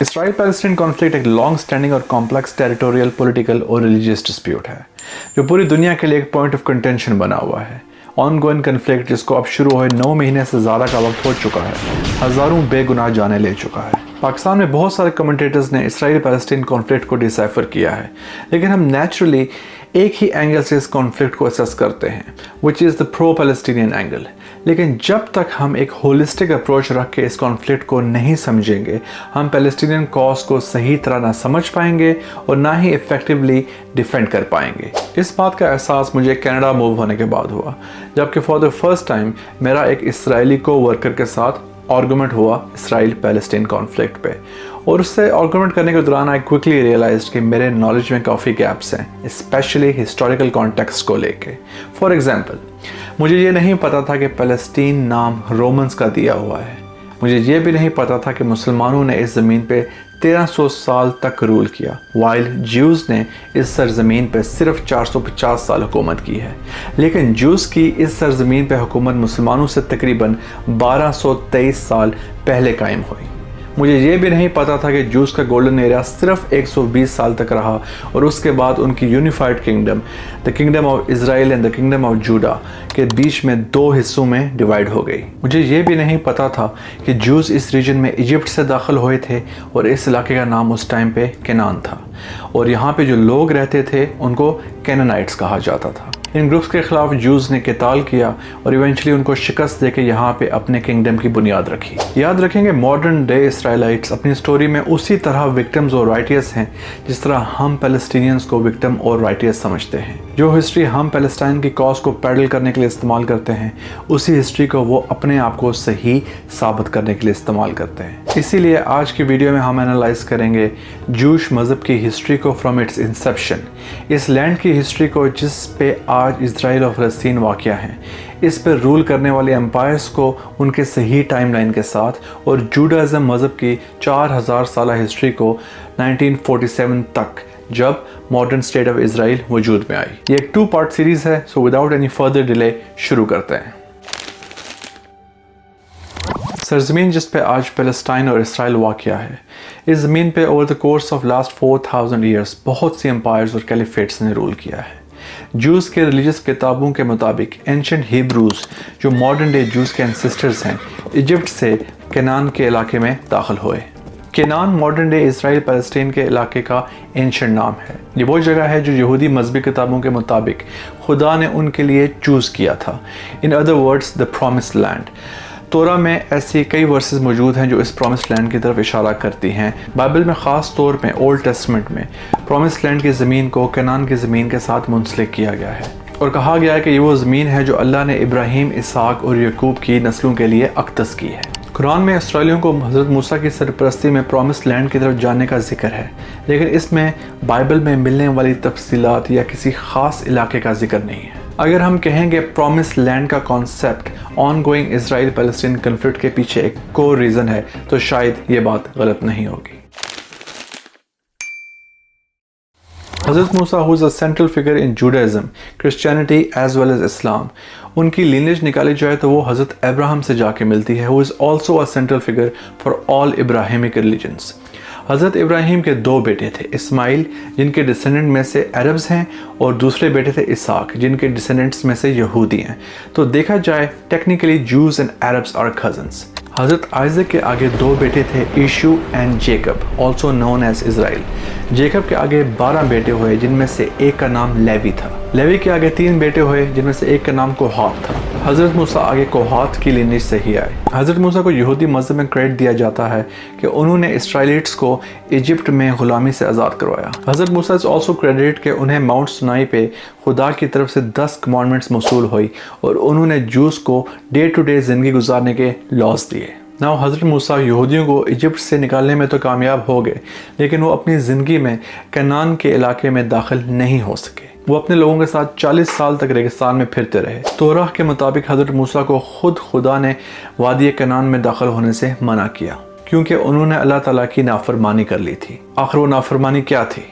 Israel Palestine conflict एक long standing और complex territorial, political और रिलीजियस डिस्प्यूट है जो पूरी दुनिया के लिए एक पॉइंट ऑफ कंटेंशन बना हुआ है। ऑनगोइंग कन्फ्लिक्ट जिसको अब शुरू हुए 9 महीने से ज़्यादा का वक्त हो चुका है, हज़ारों बेगुनाह जाने ले चुका है। पाकिस्तान में बहुत सारे कमेंटेटर्स ने इसराइल पैलेस्टाइन कॉन्फ्लिक्ट को डिसाइफर किया है, लेकिन हम नेचुरली एक ही एंगल से इस कॉन्फ्लिक्ट को असेस करते हैं, which is the pro Palestinian angle. लेकिन जब तक हम एक होलिस्टिक अप्रोच रख के इस कॉन्फ्लिक्ट को नहीं समझेंगे, हम पैलेस्टीनियन कॉज को सही तरह ना समझ पाएंगे और ना ही इफ़ेक्टिवली डिफेंड कर पाएंगे। इस बात का एहसास मुझे कनाडा मूव होने के बाद हुआ, जबकि फॉर द फर्स्ट टाइम मेरा एक इसराइली को वर्कर के साथ आर्गूमेंट हुआ इसराइल पैलेस्टाइन कॉन्फ्लिक्ट पे, और उससे आर्गूमेंट करने के दौरान आई क्विकली रियलाइज्ड कि मेरे नॉलेज में काफ़ी गैप्स हैं, स्पेशली हिस्टोरिकल कॉन्टेक्स्ट को लेके। फॉर एग्जांपल, मुझे ये नहीं पता था कि पैलेस्टीन नाम रोमन्स का दिया हुआ है। मुझे ये भी नहीं पता था कि मुसलमानों ने इस ज़मीन पे 1300 साल तक रूल किया, वाइल ज्यूज़ ने इस सरजमीन पे सिर्फ 450 साल हुकूमत की है। लेकिन ज्यूज़ की इस सरजमीन पे हुकूमत मुसलमानों से तकरीबन 1223 साल पहले कायम हुई। मुझे ये भी नहीं पता था कि ज्यूज़ का गोल्डन एरिया सिर्फ 120 साल तक रहा और उसके बाद उनकी unified kingdom, the kingdom of Israel and the kingdom of JUDA के बीच में 2 हिस्सों में डिवाइड हो गई। मुझे ये भी नहीं पता था कि ज्यूज़ इस रीजन में इजिप्ट से दाखिल हुए थे और इस इलाके का नाम उस टाइम पे केनान था, और यहाँ पे जो लोग रहते थे उनको कैनानाइट्स कहा जाता था। इन ग्रुप्स के खिलाफ ज्यूज़ ने क़िताल किया और इवेंचुअली उनको शिकस्त देके यहाँ पे अपने किंगडम की बुनियाद रखी। याद रखेंगे, मॉडर्न डे इसराइलाइट्स अपनी स्टोरी में उसी तरह विक्टिम्स और राइटियर्स हैं जिस तरह हम पैलेस्टीनियंस को विक्टिम और राइटियर्स समझते हैं। जो हिस्ट्री हम पैलेस्टाइन की कॉज को पैडल करने के लिए इस्तेमाल करते हैं, उसी हिस्ट्री को वो अपने आप को सही साबित करने के लिए इस्तेमाल करते हैं। इसीलिए आज की वीडियो में हम एनालाइज करेंगे जूश मज़हब की हिस्ट्री को फ्रॉम इट्स इंसेप्शन, इस लैंड की हिस्ट्री को जिस पे आज इज़राइल और फ़लस्तीन वाक़या हैं, इस पर रूल करने वाले एम्पायर्स को उनके सही टाइमलाइन के साथ, और जूडाइज़म मज़हब की 4000 साल हिस्ट्री को 1947 तक, जब मॉडर्न स्टेट ऑफ इज़राइल वजूद में आई। ये एक 2 पार्ट सीरीज़ है, so without any further delay शुरू करते हैं। सरजमीन जिस पे आज पैलेस्टाइन और इसराइल वाक़या है, इस ज़मीन पे over the course of last 4000 years बहुत सी एम्पायर्स और कैलिफेट्स ने रूल किया है। जूस के रिलीजियस किताबों के मुताबिक एंशंट हिब्रूज, जो मॉडर्न डे जूस के एंसेस्टर्स हैं, इजिप्ट से केनान के इलाके में दाखिल हुए। Canaan modern day Israel Palestine के इलाके का एंशंट नाम है। ये वो जगह है जो यहूदी मजहबी किताबों के मुताबिक खुदा ने उनके लिए चूज़ किया था, in other words the promised land. तोरा में ऐसी कई वर्सेस मौजूद हैं जो इस प्रॉमिस्ड लैंड की तरफ इशारा करती हैं। बाइबल में ख़ास तौर पे ओल्ड टेस्टमेंट में प्रॉमिस्ड लैंड की ज़मीन को केनान की ज़मीन के साथ मुंसलिक किया गया है और कहा गया है कि ये वो ज़मीन है जो अल्लाह ने इब्राहीम, इसहाक और याकूब की नस्लों के लिए अक़दस की है। कुरान में इसराइलियों को हज़रत मूसा की सरपरस्ती में प्रॉमिस्ड लैंड की तरफ जाने का जिक्र है, लेकिन इसमें बाइबल में मिलने वाली तफसीलात या किसी ख़ास इलाके का जिक्र नहीं है। अगर हम कहेंगे प्रॉमिस्ड लैंड का concept on going Israel Palestine conflict के पीछे एक कोर रीज़न है, तो शायद ये बात गलत नहीं होगी। हज़रत Musa who is a central figure in Judaism, Christianity as well as Islam, उनकी लीनेज निकाली जाए तो वो हज़रत अब्राहम से जाके मिलती है, who is also a central figure for all Abrahamic religions. हज़रत इब्राहीम के 2 बेटे थे, इस्माइल जिनके डिसेंडेंट में से अरब्स हैं, और दूसरे बेटे थे इसहाक जिनके डिसेंडेंट्स में से यहूदी हैं। तो देखा जाए technically Jews and Arabs are cousins. हज़रत आइज़क के आगे 2 बेटे थे, Esau and Jacob, also known as Israel. Jacob के आगे 12 बेटे हुए जिनमें से एक का नाम लेवी था। लेवी के आगे 3 बेटे हुए जिनमें से एक का नाम कोहात था। हज़रत मूसा आगे कोहात की लिनेज से ही आए। हज़रत मूसा को यहूदी मज़हब में क्रेडिट दिया जाता है कि उन्होंने इसराइलिट्स को इजिप्ट में ग़ुलामी से आज़ाद करवाया। हज़रत मूसा इज़ ऑल्सो क्रेडिट कि उन्हें माउंट सुनाई पे खुदा की तरफ से 10 कमांडमेंट्स मौसूल हुई और उन्होंने जूस को डे टू डे ज़िंदगी गुजारने के लॉज दिए। नाउ हज़रत मूसा यहूदियों को इजिप्ट से निकालने में तो कामयाब हो गए, लेकिन वो अपनी ज़िंदगी में केनान के इलाके में दाखिल नहीं हो सके। वो अपने लोगों के साथ 40 साल तक रेगिस्तान में फिरते रहे। तोराह के मुताबिक हज़रत मूसा को खुद खुदा ने वादी केनान में दाखिल होने से मना किया, क्योंकि उन्होंने अल्लाह ताला की नाफरमानी कर ली थी। आखिर वो नाफरमानी क्या थी?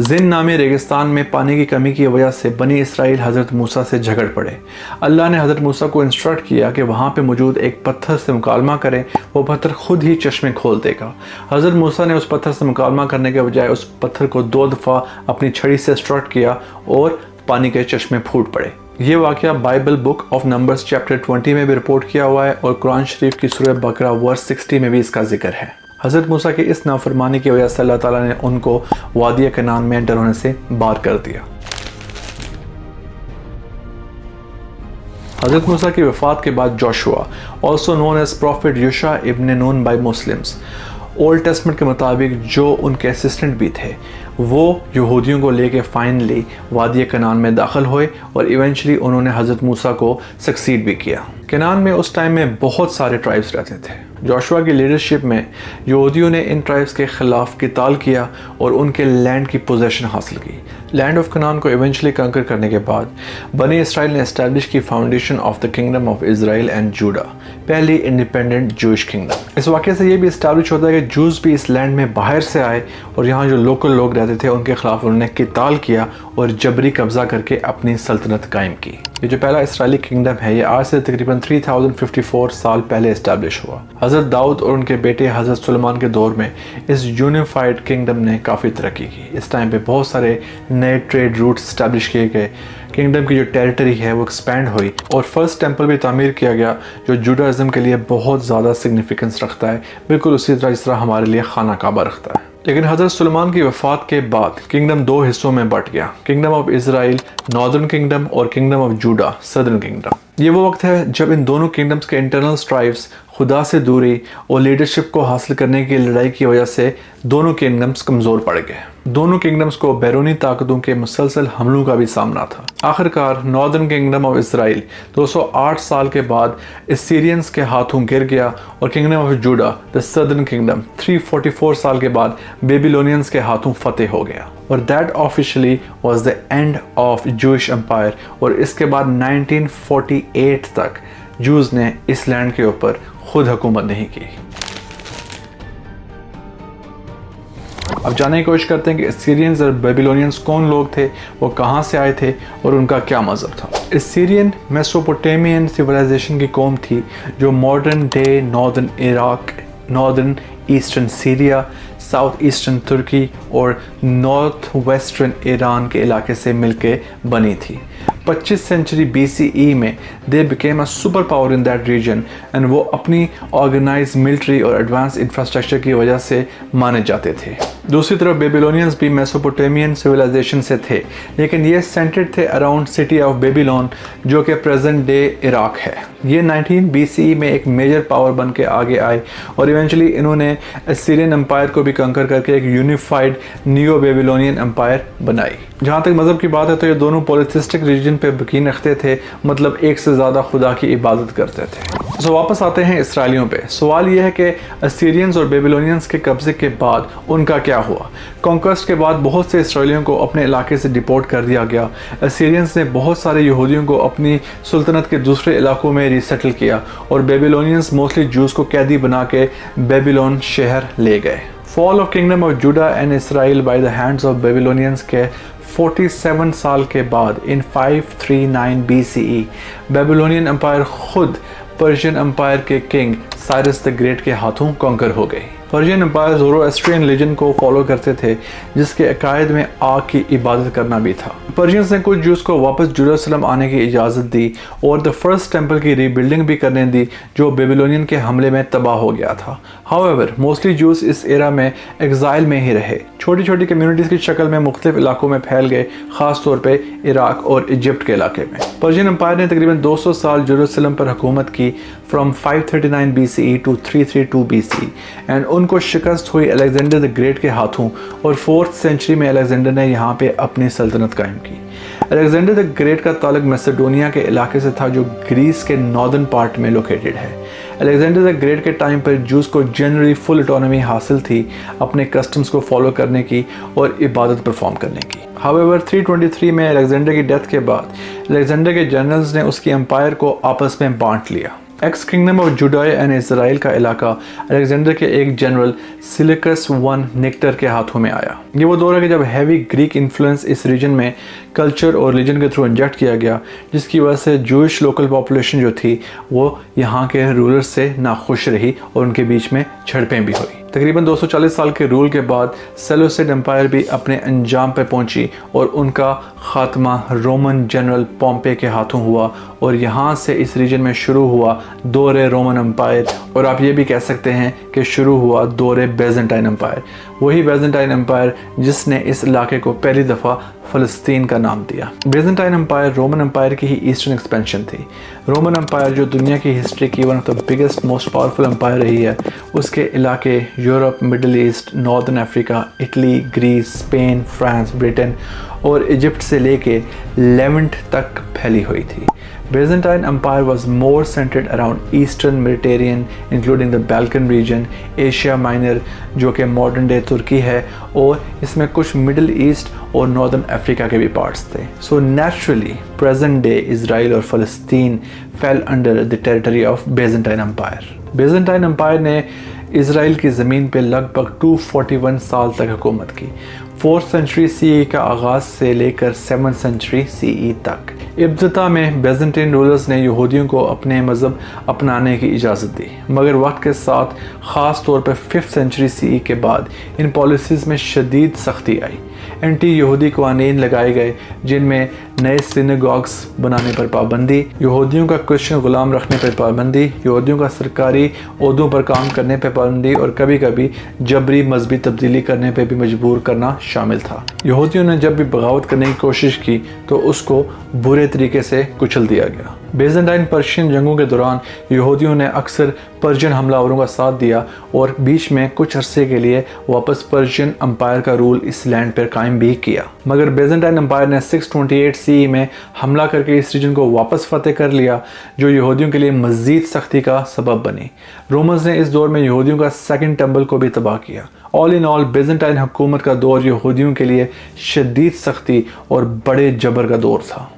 जिन नामी रेगिस्तान में पानी की कमी की वजह से बनी इसराइल हज़रत मूसा से झगड़ पड़े। अल्लाह ने हज़रत मूसा को इंस्ट्रक्ट किया कि वहाँ पे मौजूद एक पत्थर से मुकालमा करें, वो पत्थर खुद ही चश्मे खोल देगा। हज़रत मूसा ने उस पत्थर से मुकालमा करने के बजाय उस पत्थर को 2 दफ़ा अपनी छड़ी से स्ट्रक किया और पानी के चश्मे फूट पड़े। ये वाक़या Bible book of numbers chapter 20 में भी रिपोर्ट किया हुआ है और कुरान शरीफ की सूरह बकरा वर्स 60 में भी इसका जिक्र है। हज़रत मूसा की इस नाफरमानी की वजह से अल्लाह ताला ने उनको वादी कनान में एंटर होने से बाहर कर दिया। हज़रत मूसा की वफ़ात के बाद Joshua, also known as prophet Yusha इब्न Nun by Muslims, Old Testament के मुताबिक जो उनके असिस्टेंट भी थे, वो यहूदियों को लेके फाइनली वादी कनान में दाखिल हुए और इवेंचुअली उन्होंने हज़रत मूसा को सक्सीड भी किया। कनान में उस टाइम में बहुत सारे ट्राइब्स रहते थे। जोशुआ की लीडरशिप में यहूदियों ने इन ट्राइब्स के ख़िलाफ़ क़िताल किया और उनके लैंड की पोजेशन हासिल की। लैंड ऑफ कनान को इवेंचुअली कंकर करने के बाद बनी इसराइल ने एस्टैब्लिश की foundation of the kingdom of Israel and Judah, पहली इंडिपेंडेंट जूश किंगडम। इस वाक़े से ये भी इस्टेब्लिश होता है कि जूस भी इस लैंड में बाहर से आए और यहाँ जो लोकल लोग रहते थे उनके ख़िलाफ़ उन्होंने क़िताल किया और जबरी कब्ज़ा करके अपनी सल्तनत कायम की। ये जो पहला इसराइली किंगडम है ये आज से तकरीबन 3054 साल पहले इस्टेब्लिश हुआ। हज़रत दाऊद और उनके बेटे हज़रत सुलेमान के दौर में इस यूनिफाइड किंगडम ने काफ़ी तरक्की की। इस टाइम पे बहुत सारे नए ट्रेड रूट्स इस्टेब्लिश किए गए, किंगडम की जो टेरिटरी है वो एक्सपैंड हुई और फर्स्ट टेंपल भी तामीर किया गया जो जुडाइज़म के लिए बहुत ज़्यादा सिग्निफिकेंस रखता है, बिल्कुल उसी तरह जिस तरह हमारे लिए खाना काबा रखता है। लेकिन हज़रत सुलेमान की वफ़ात के बाद किंगडम 2 हिस्सों में बट गया, kingdom of Israel northern kingdom और kingdom of Judah southern kingdom. ये वो वक्त है जब इन दोनों किंगडम्स के इंटरनल स्ट्राइव्स, खुदा से दूरी और लीडरशिप को हासिल करने की लड़ाई की वजह से दोनों किंगडम्स कमज़ोर पड़ गए। दोनों किंगडम्स को बैरूनी ताकतों के मुसलसल हमलों का भी सामना था। आखिरकार नॉर्दर्न किंगडम ऑफ इज़राइल 208 साल के बाद असीरियंस के हाथों गिर गया और kingdom of JUDA the southern kingdom 344 साल के बाद बेबीलोनियंस के हाथों फतेह हो गया और that officially was the end of Jewish empire. और इसके बाद 1948 तक जूज ने इस लैंड के ऊपर खुद हुकूमत नहीं की। अब जानने की कोशिश करते हैं कि असीरियंस और बेबीलोनियंस कौन लोग थे, वो कहाँ से आए थे और उनका क्या मज़हब था। असीरियन मेसोपोटामियन सिविलाइजेशन की कौम थी जो modern day northern Iraq, northern eastern Syria, south eastern Turkey और नॉर्थ वेस्टर्न ईरान के इलाके से मिलके बनी थी। 25 सेंचुरी BCE में they became a super power in that region and वो अपनी ऑर्गेनाइज मिलिट्री और एडवांस इंफ्रास्ट्रक्चर की वजह से माने जाते थे। दूसरी तरफ बेबीलोनियंस भी मेसोपोटामियन सिविलाइजेशन से थे, लेकिन ये सेंटर्ड थे अराउंड सिटी ऑफ बेबीलोन जो कि प्रेजेंट डे इराक है। ये 19 BCE में एक मेजर पावर बन के आगे आए और इवेंचुअली इन्होंने असीरियन एम्पायर को भी कंकर करके एक यूनिफाइड नियो बेबीलोनियन एम्पायर बनाई। जहाँ तक मज़हब की बात है तो ये दोनों पॉलिथिस्टिक रीजन पे यकीन रखते थे, मतलब एक से ज़्यादा खुदा की इबादत करते थे। तो वापस आते हैं इसराइलियों पे। सवाल ये है कि असीरियंस और बेबीलोनियंस के कब्ज़े के बाद उनका क्या हुआ। कॉन्क्वेस्ट के बाद बहुत से इसराइलियों को अपने इलाके से डिपोर्ट कर दिया गया। असीरियंस ने बहुत सारे यहूदियों को अपनी सुल्तनत के दूसरे इलाकों में रीसेटल किया और बेबीलोनियंस मोस्टली जूस को कैदी बना के बेबीलोन शहर ले गए। Fall of kingdom of JUDA and Israel by the hands of Babylonians के 47 साल के बाद इन 539 BCE बेबीलोनियन एम्पायर खुद पर्शियन एम्पायर के किंग साइरस द ग्रेट के हाथों कॉन्कर हो गई। पर्शियन एम्पायर ज़ोरोएस्ट्रियन रिलीजन को फॉलो करते थे जिसके अकायद में आग की इबादत करना भी था। पर्शियंस ने कुछ जूस को वापस जेरूसलम आने की इजाज़त दी और द फर्स्ट टेंपल की रीबिल्डिंग भी करने दी जो बेबीलोनियन के हमले में तबाह हो गया था। हाउएवर मोस्टली जूस इस एरा में एग्जाइल में ही रहे, छोटी छोटी कम्युनिटीज़ की शक्ल में मुख्तलिफ इलाकों में फैल गए, ख़ास तौर पर इराक और इजिप्ट के इलाके में। पर्शियन एम्पायर ने तकरीबन 200 साल जेरूसलम पर हुकूमत की from 539 BCE to 332 BCE and उनको शिकस्त हुई अलेक्जेंडर द ग्रेट के हाथों और 4th सेंचुरी में अलेक्जेंडर ने यहाँ पे अपनी सल्तनत कायम की। अलेक्जेंडर द ग्रेट का ताल्लुक मैसेडोनिया के इलाके से था जो ग्रीस के नॉर्दर्न पार्ट में लोकेटेड है। अलेक्जेंडर द ग्रेट के टाइम पर जूस को जनरली फुल ऑटोनॉमी हासिल थी अपने कस्टम्स को फॉलो करने की और इबादत परफॉर्म करने की। हाउएवर 323 में अलेक्जेंडर की डेथ के बाद अलेक्जेंडर के जनरल्स ने उसकी एम्पायर को आपस में बांट लिया। Ex kingdom of Judea and Israel का इलाका अलेक्जेंडर के एक जनरल सिलिकस वन निक्टर के हाथों में आया। ये वो दौर है कि जब हैवी ग्रीक इन्फ्लुएंस इस रीजन में कल्चर और रिलीजन के थ्रू इंजेक्ट किया गया, जिसकी वजह से जूइश लोकल पॉपुलेशन जो थी वो यहाँ के रूलर्स से नाखुश रही और उनके बीच में झड़पें भी हुई। तकरीबन 240 साल के रूल के बाद सेल्यूसिड एम्पायर भी अपने अंजाम पर पहुंची और उनका खात्मा रोमन जनरल पॉम्पे के हाथों हुआ और यहाँ से इस रीजन में शुरू हुआ दौरे रोमन एम्पायर, और आप ये भी कह सकते हैं कि शुरू हुआ दौरे बेजेंटाइन एम्पायर। वही बेजेंटाइन एम्पायर जिसने इस इलाके को पहली दफ़ा फ़लस्तीन का नाम दिया। बेजेंटाइन एम्पायर रोमन एम्पायर की ही ईस्टर्न एक्सपेंशन थी। रोमन एम्पायर जो दुनिया की हिस्ट्री की one of the biggest most powerful empire रही है, उसके इलाके Europe, middle east, northern Africa, Italy, Greece, Spain, France, Britain और इजिप्ट से लेके लेवेंट तक फैली हुई थी। Byzantine Empire was more centered around Eastern Mediterranean, including the Balkan region, Asia Minor जो कि मॉडर्न डे तुर्की है, और इसमें कुछ मिडल ईस्ट और नॉर्दर्न अफ्रीका के भी पार्ट्स थे। So naturally present day Israel और फ़लस्तीन fell under the territory of Byzantine empire. Byzantine empire ने इजराइल की ज़मीन पर लगभग 241 साल तक हुकूमत की। 4th सेंचुरी CE का आगाज़ से लेकर 7th सेंचुरी CE तक। इब्तिदा में बेजेंटाइन रूलर्स ने यहूदियों को अपने मज़हब अपनाने की इजाज़त दी, मगर वक्त के साथ ख़ास तौर पर 5th सेंचुरी CE के बाद इन पॉलिसीज़ में शदीद सख्ती आई। एंटी यहूदी कानून लगाए गए, जिनमें नए सिनेगॉग्स बनाने पर पाबंदी, यहूदियों का क्रिश्चियन गुलाम रखने पर पाबंदी, यहूदियों का सरकारी ओहदों पर काम करने पर पाबंदी और कभी कभी जबरी मजहबी तब्दीली करने पर भी मजबूर करना शामिल था। यहूदियों ने जब भी बगावत करने की कोशिश की तो उसको बुरे तरीके से कुचल दिया गया। बेजेंटाइन पर्शियन जंगों के दौरान यहूदियों ने अक्सर पर्शियन हमलावरों का साथ दिया और बीच में कुछ अरसे के लिए वापस पर्शियन एम्पायर का रूल इस लैंड पर कायम भी किया, मगर बेजेंटाइन एम्पायर ने 628 CE में हमला करके इस रीजन को वापस फतेह कर लिया, जो यहूदियों के लिए मज़ीद सख्ती का सबब बनी। रोमन्स ने इस दौर में यहूदियों का सेकंड टेम्पल को भी तबाह किया। ऑल इन ऑल बेजेंटाइन हुकूमत का दौर यहूदियों के लिए शदीद सख्ती और बड़े जबर का दौर था।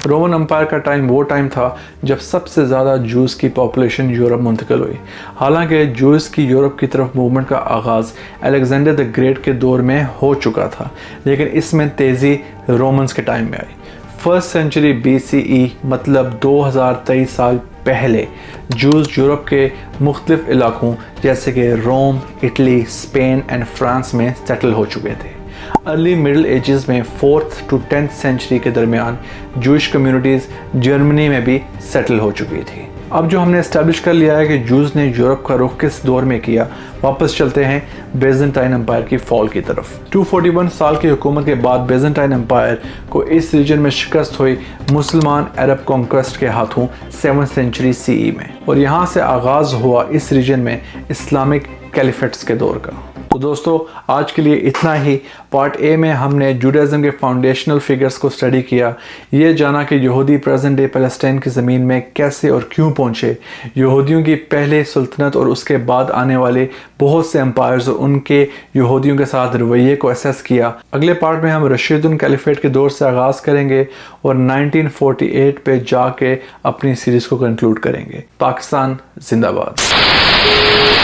रोमन एम्पायर का टाइम वो टाइम था जब सबसे ज़्यादा जूस की पॉपुलेशन यूरोप मुंतकिल हुई। हालांकि जूस की यूरोप की तरफ मूवमेंट का आगाज़ अलेक्जेंडर द ग्रेट के दौर में हो चुका था, लेकिन इसमें तेज़ी रोमन्स के टाइम में आई। 1st सेंचुरी BCE मतलब 2023 साल पहले जूस यूरोप के मुख्तलिफ इलाकों जैसे कि रोम, इटली, स्पेन एंड फ्रांस में सेटल हो चुके थे। अर्ली मिडल एजेस में 4th to 10th सेंचुरी के दरमियान जूश कम्युनिटीज़ जर्मनी में भी सेटल हो चुकी थी। अब जो हमने इस्टेब्लिश कर लिया है कि जूस ने यूरोप का रुख किस दौर में किया, वापस चलते हैं बेजेंटाइन एम्पायर की फॉल की तरफ। 241 साल की हुकूमत के बाद बेजेंटाइन एम्पायर को इस रीजन में शिकस्त हुई मुसलमान अरब कॉन्क्वेस्ट के हाथों 7th सेंचुरी CE में, और यहाँ से आगाज़ हुआ इस रीजन में इस्लामिक कैलिफेट्स के दौर का। तो दोस्तों आज के लिए इतना ही। पार्ट ए में हमने जुडाइज़म के फाउंडेशनल फिगर्स को स्टडी किया, ये जाना कि यहूदी प्रेजेंट डे पैलेस्टाइन की ज़मीन में कैसे और क्यों पहुँचे, यहूदियों की पहले सुल्तनत और उसके बाद आने वाले बहुत से एम्पायर्स और उनके यहूदियों के साथ रवैये को असेस किया। अगले पार्ट में हम रशीदुन कैलिफेट के दौर से आगाज़ करेंगे और 1948 पे जाके अपनी सीरीज़ को कंक्लूड करेंगे। पाकिस्तान जिंदाबाद।